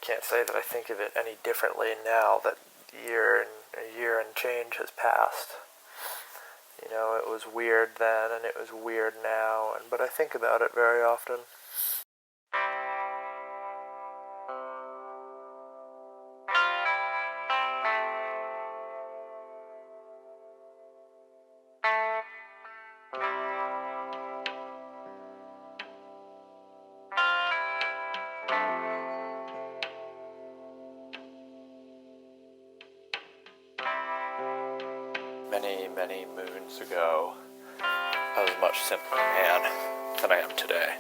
can't say that I think of it any differently now that a year and change has passed. You know, it was weird then and it was weird now, but I think about it very often. Many, many moons ago, I was a much simpler man than I am today.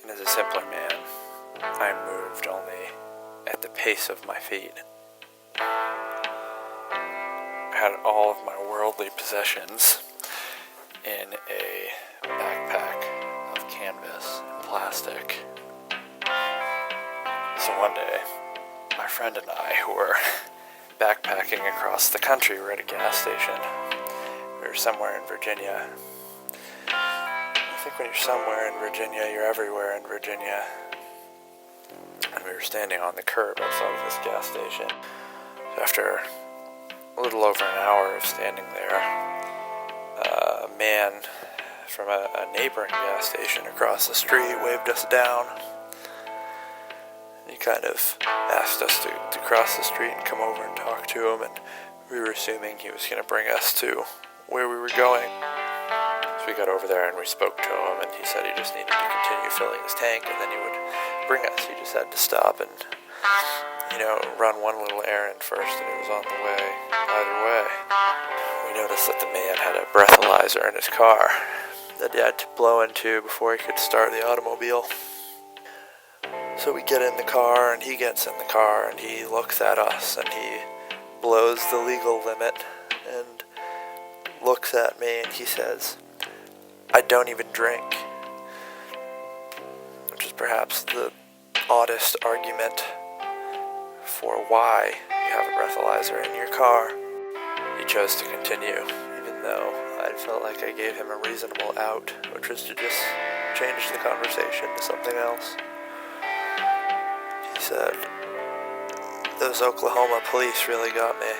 And as a simpler man, I moved only at the pace of my feet. I had all of my worldly possessions in a backpack of canvas and plastic. So one day, my friend and I, who were backpacking across the country, were at a gas station. We were somewhere in Virginia. I think when you're somewhere in Virginia, you're everywhere in Virginia. And we were standing on the curb outside of this gas station. So after a little over an hour of standing there, a man from a neighboring gas station across the street waved us down. He kind of asked us to cross the street and come over and talk to him, and we were assuming he was going to bring us to where we were going. So we got over there and we spoke to him, and he said he just needed to continue filling his tank, and then he would bring us. He just had to stop and, run one little errand first, and it was on the way either way. We noticed that the man had a breathalyzer in his car that he had to blow into before he could start the automobile. So we get in the car, and he gets in the car, and he looks at us, and he blows the legal limit, and looks at me, and he says, "I don't even drink," which is perhaps the oddest argument for why you have a breathalyzer in your car. He chose to continue, even though I felt like I gave him a reasonable out, which was to just change the conversation to something else. He said, "Those Oklahoma police really got me."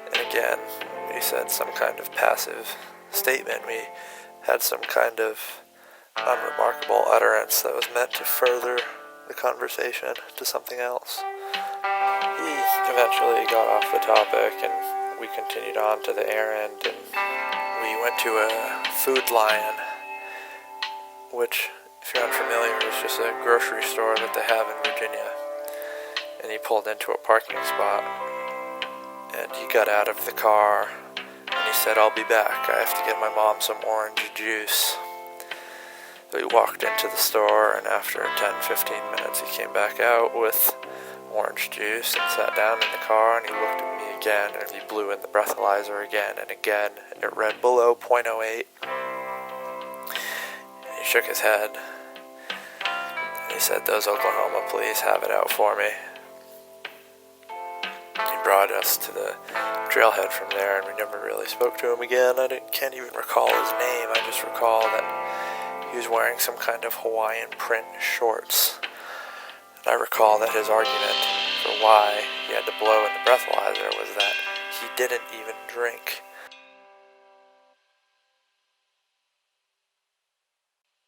And again, he said some kind of passive statement. We had some kind of unremarkable utterance that was meant to further the conversation to something else. He eventually got off the topic, and we continued on to the errand, and we went to a Food Lion, which, if you're unfamiliar, is just a grocery store that they have in Virginia. And he pulled into a parking spot, and he got out of the car, and he said, "I'll be back. I have to get my mom some orange juice." So he walked into the store, and after 10-15 minutes, he came back out with orange juice and sat down in the car, and he looked at me again, and he blew in the breathalyzer again, and again, it read below .08. He shook his head, and he said, "Those Oklahoma police have it out for me." He brought us to the trailhead from there, and we never really spoke to him again. Can't even recall his name. I just recall that he was wearing some kind of Hawaiian print shorts. And I recall that his argument for why he had to blow in the breathalyzer was that he didn't even drink.